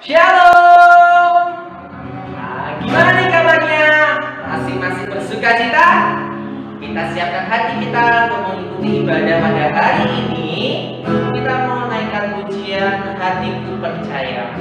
Shalom. Nah, gimana nih kabarnya? Masih bersuka cita? Kita siapkan hati kita untuk mengikuti ibadah pada hari ini. Kita mau naikkan pujian Hatiku Percaya.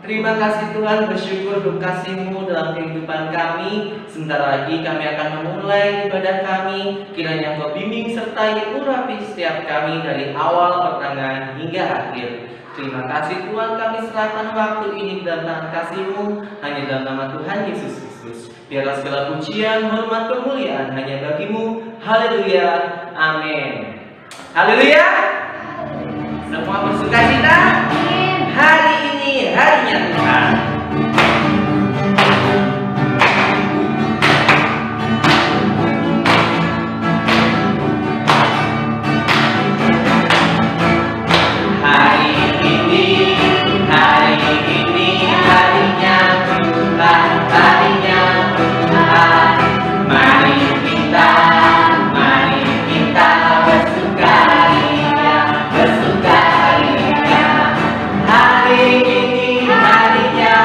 Terima kasih Tuhan, bersyukur untuk kasih-Mu dalam kehidupan kami. Sebentar lagi kami akan memulai ibadah kami. Kiranya Engkau bimbing sertai urapi setiap kami dari awal, pertengahan hingga akhir. Terima kasih Tuhan, kami serahkan waktu ini dalam tangan kasih-Mu, hanya dalam nama Tuhan Yesus Kristus. Biarlah segala pujian, hormat, kemuliaan hanya bagi-Mu. Haleluya, amin. Haleluya. Semua bersuka cita. Hari ini harinya Tuhan. Harinya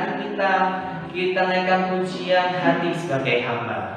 Tuhan kita. Kita naikkan pujian hati sebagai hamba.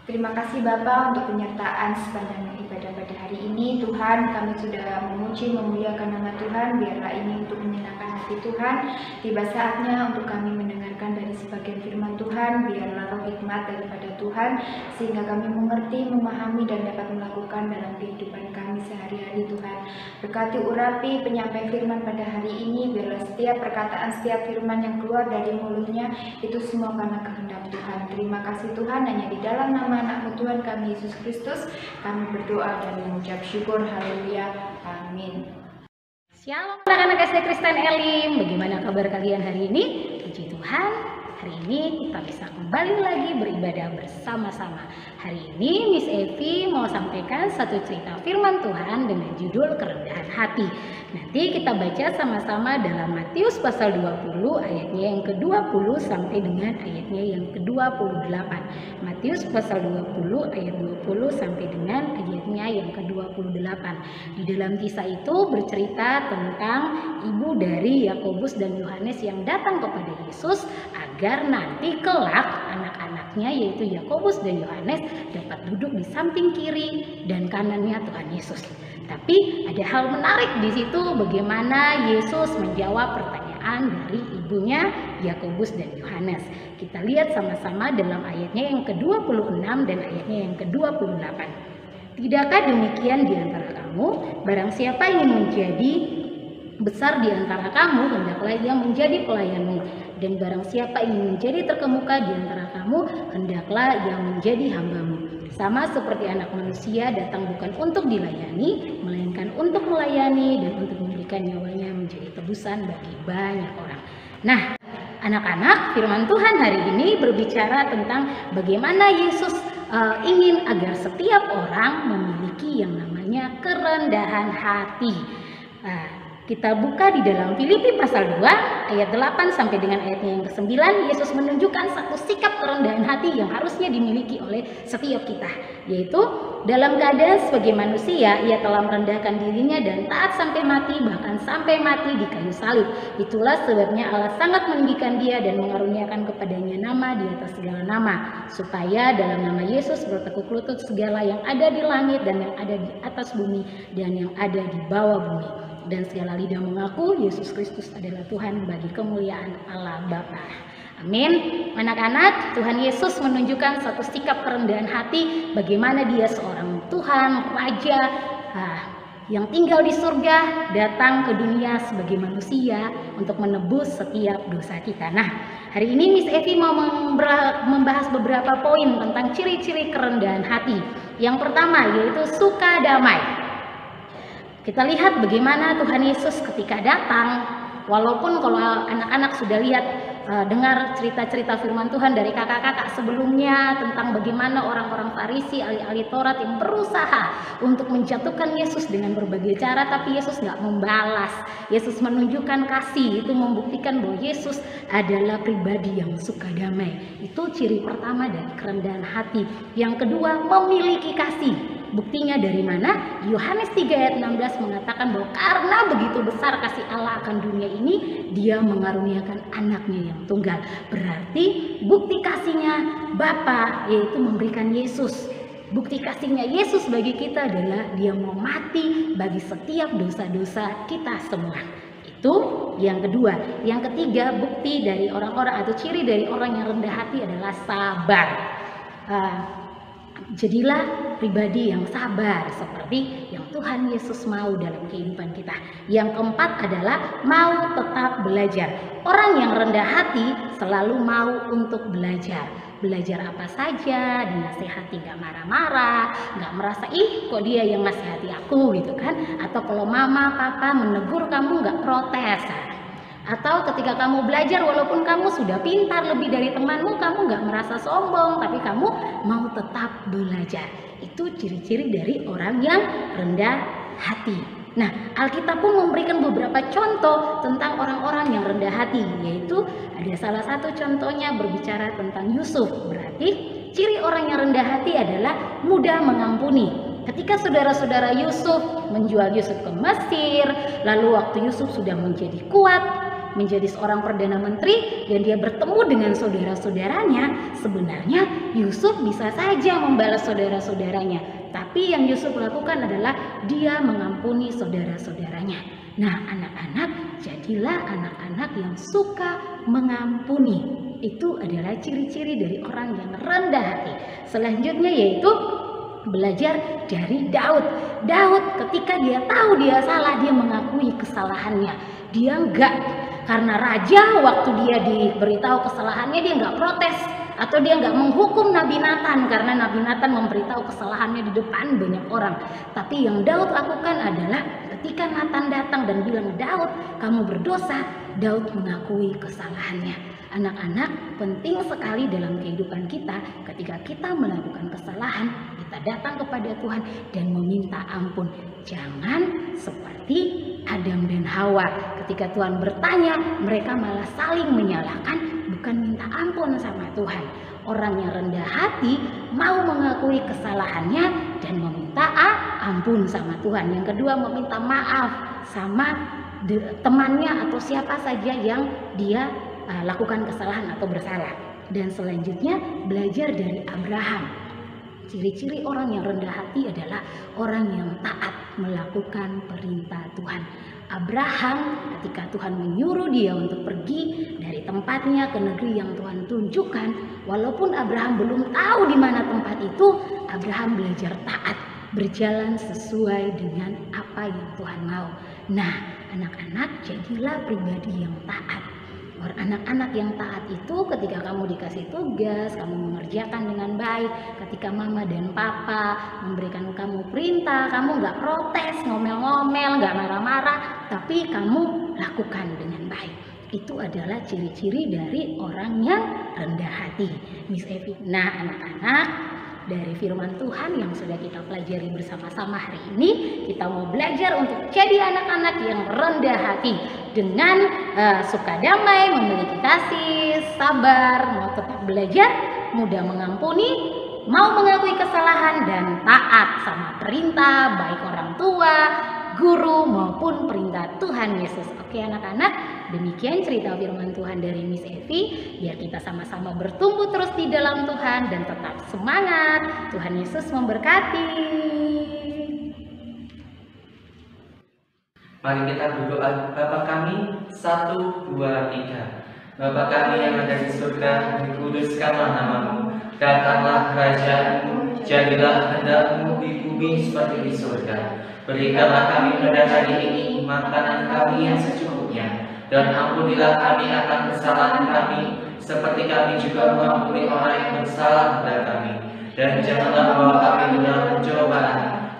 Terima kasih Bapa untuk penyertaan sepanjang ibadah pada hari ini. Tuhan, kami sudah memuji, memuliakan nama Tuhan. Biarlah ini untuk menyenangkan hati Tuhan. Tiba saatnya untuk kami mendengarkan dari sebagian firman Tuhan. Biarlah roh hikmat daripada Tuhan, sehingga kami mengerti, memahami, dan dapat melakukan dalam kehidupan kami sehari-hari Tuhan. Berkati urapi penyampai firman pada hari ini. Biarlah setiap perkataan, setiap firman yang keluar dari mulutnya, itu semua karena kehendak Tuhan. Terima kasih Tuhan, hanya di dalam nama anak-Mu Tuhan kami Yesus Kristus kami berdoa dan mengucap syukur. Haleluya, amin. Shalom anak-anak SD Kristen Elim, bagaimana kabar kalian hari ini? Puji Tuhan, hari ini kita bisa kembali lagi beribadah bersama-sama. Hari ini Miss Evi mau sampaikan satu cerita firman Tuhan dengan judul kerendahan hati. Nanti kita baca sama-sama dalam Matius pasal 20 ayatnya yang ke-20 sampai dengan ayatnya yang ke-28. Matius pasal 20 ayat 20 sampai dengan ayatnya yang ke-28. Di dalam kisah itu bercerita tentang ibu dari Yakobus dan Yohanes yang datang kepada Yesus agar nanti kelak anak-anaknya yaitu Yakobus dan Yohanes dapat duduk di samping kiri dan kanannya Tuhan Yesus. Tapi ada hal menarik di situ, bagaimana Yesus menjawab pertanyaan dari ibunya Yakobus dan Yohanes. Kita lihat sama-sama dalam ayatnya yang ke-26 dan ayatnya yang ke-28. Tidakkah demikian di antara kamu? Barang siapa ingin menjadi besar di antara kamu, hendaklah ia menjadi pelayanmu. Dan barang siapa ingin menjadi terkemuka di antara kamu, hendaklah ia menjadi hambamu. Sama seperti anak manusia datang bukan untuk dilayani, melainkan untuk melayani dan untuk memberikan nyawanya menjadi tebusan bagi banyak orang. Nah, anak-anak, firman Tuhan hari ini berbicara tentang bagaimana Yesus ingin agar setiap orang memiliki yang namanya kerendahan hati. Kita buka di dalam Filipi pasal 2 ayat 8 sampai dengan ayatnya yang ke-9. Yesus menunjukkan satu sikap kerendahan hati yang harusnya dimiliki oleh setiap kita, yaitu dalam keadaan sebagai manusia ia telah merendahkan dirinya dan taat sampai mati, bahkan sampai mati di kayu salib. Itulah sebabnya Allah sangat meninggikan dia dan mengaruniakan kepadanya nama di atas segala nama, supaya dalam nama Yesus bertekuk lutut segala yang ada di langit dan yang ada di atas bumi dan yang ada di bawah bumi, dan segala lidah mengaku Yesus Kristus adalah Tuhan bagi kemuliaan Allah Bapa. Amin. Anak-anak, Tuhan Yesus menunjukkan satu sikap kerendahan hati, bagaimana dia seorang Tuhan, Raja yang tinggal di surga, datang ke dunia sebagai manusia untuk menebus setiap dosa kita. Nah, hari ini Miss Evi mau membahas beberapa poin tentang ciri-ciri kerendahan hati. Yang pertama yaitu suka damai. Kita lihat bagaimana Tuhan Yesus ketika datang, walaupun kalau anak-anak sudah lihat dengar cerita-cerita firman Tuhan dari kakak-kakak sebelumnya tentang bagaimana orang-orang Farisi, ahli-ahli Taurat yang berusaha untuk menjatuhkan Yesus dengan berbagai cara, tapi Yesus nggak membalas. Yesus menunjukkan kasih, itu membuktikan bahwa Yesus adalah pribadi yang suka damai. Itu ciri pertama dari kerendahan hati. Yang kedua, memiliki kasih. Buktinya dari mana? Yohanes 3 ayat 16 mengatakan bahwa karena begitu besar kasih Allah akan dunia ini, dia mengaruniakan anaknya yang tunggal. Berarti bukti kasihnya Bapa yaitu memberikan Yesus. Bukti kasihnya Yesus bagi kita adalah dia mau mati bagi setiap dosa-dosa kita semua. Itu yang kedua. Yang ketiga, bukti dari orang-orang atau ciri dari orang yang rendah hati adalah sabar. Jadilah pribadi yang sabar seperti yang Tuhan Yesus mau dalam kehidupan kita. Yang keempat adalah mau tetap belajar. Orang yang rendah hati selalu mau untuk belajar. Belajar apa saja, dinasehati gak marah-marah, gak merasa ih kok dia yang nasihati aku gitu kan. Atau kalau mama, papa menegur kamu gak protes. Atau ketika kamu belajar walaupun kamu sudah pintar lebih dari temanmu, kamu nggak merasa sombong, tapi kamu mau tetap belajar. Itu ciri-ciri dari orang yang rendah hati. Nah, Alkitab pun memberikan beberapa contoh tentang orang-orang yang rendah hati, yaitu ada salah satu contohnya berbicara tentang Yusuf. Berarti ciri orang yang rendah hati adalah mudah mengampuni. Ketika saudara-saudara Yusuf menjual Yusuf ke Mesir, lalu waktu Yusuf sudah menjadi kuat, menjadi seorang perdana menteri, dan dia bertemu dengan saudara-saudaranya, sebenarnya Yusuf bisa saja membalas saudara-saudaranya, tapi yang Yusuf lakukan adalah dia mengampuni saudara-saudaranya. Nah, anak-anak, jadilah anak-anak yang suka mengampuni. Itu adalah ciri-ciri dari orang yang rendah hati. Selanjutnya yaitu belajar dari Daud. Daud ketika dia tahu dia salah, dia mengakui kesalahannya. Dia enggak, karena raja waktu dia diberitahu kesalahannya dia enggak protes atau dia enggak menghukum Nabi Nathan karena Nabi Nathan memberitahu kesalahannya di depan banyak orang. Tapi yang Daud lakukan adalah ketika Nathan datang dan bilang, Daud kamu berdosa, Daud mengakui kesalahannya. Anak-anak, penting sekali dalam kehidupan kita ketika kita melakukan kesalahan, kita datang kepada Tuhan dan meminta ampun. Jangan seperti Adam dan Hawa. Ketika Tuhan bertanya, mereka malah saling menyalahkan, bukan minta ampun sama Tuhan. Orang yang rendah hati mau mengakui kesalahannya dan meminta ampun sama Tuhan. Yang kedua, meminta maaf sama temannya atau siapa saja yang dia lakukan kesalahan atau bersalah. Dan selanjutnya belajar dari Abraham. Ciri-ciri orang yang rendah hati adalah orang yang taat melakukan perintah Tuhan. Abraham ketika Tuhan menyuruh dia untuk pergi dari tempatnya ke negeri yang Tuhan tunjukkan, walaupun Abraham belum tahu di mana tempat itu, Abraham belajar taat, berjalan sesuai dengan apa yang Tuhan mau. Nah, anak-anak, jadilah pribadi yang taat. Anak-anak yang taat itu ketika kamu dikasih tugas, kamu mengerjakan dengan baik. Ketika mama dan papa memberikan kamu perintah, kamu nggak protes, ngomel-ngomel, nggak marah-marah, tapi kamu lakukan dengan baik. Itu adalah ciri-ciri dari orang yang rendah hati, Miss Evi. Nah, anak-anak, dari firman Tuhan yang sudah kita pelajari bersama-sama hari ini. Kita mau belajar untuk jadi anak-anak yang rendah hati, dengan suka damai, memiliki kasih, sabar, mau tetap belajar, mudah mengampuni, mau mengakui kesalahan, dan taat sama perintah baik orang tua, guru maupun perintah Tuhan Yesus. Oke anak-anak, demikian cerita firman Tuhan dari Miss Evi. Biar kita sama-sama bertumbuh terus di dalam Tuhan dan tetap semangat. Tuhan Yesus memberkati. Mari kita berdoa. Bapa kami, 1, 2, 3. Bapa kami yang ada di surga, dikuduskanlah namamu. Datanglah kerajaanmu, jadilah kehendak-Mu di bumi seperti di surga. Berikanlah kami pada hari ini makanan kami yang secukupnya, dan ampunilah kami akan kesalahan kami, seperti kami juga mengampuni orang yang bersalah kepada kami. Dan janganlah bawa kami ke dalam pencobaan,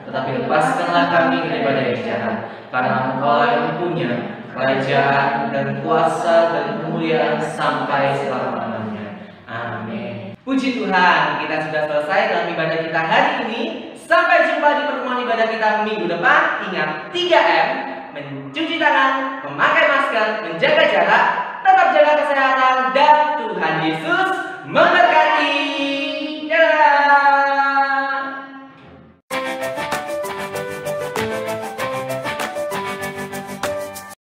tetapi lepaskanlah kami daripada yang jahat. Karena Engkau yang punya kerajaan dan kuasa dan kemuliaan sampai selama-lamanya. Amin. Puji Tuhan, kita sudah selesai dalam ibadah kita hari ini. Sampai jumpa di pertemuan ibadah kita minggu depan. Ingat 3M, mencuci tangan, memakai masker, menjaga jarak, tetap jaga kesehatan, dan Tuhan Yesus memberkati.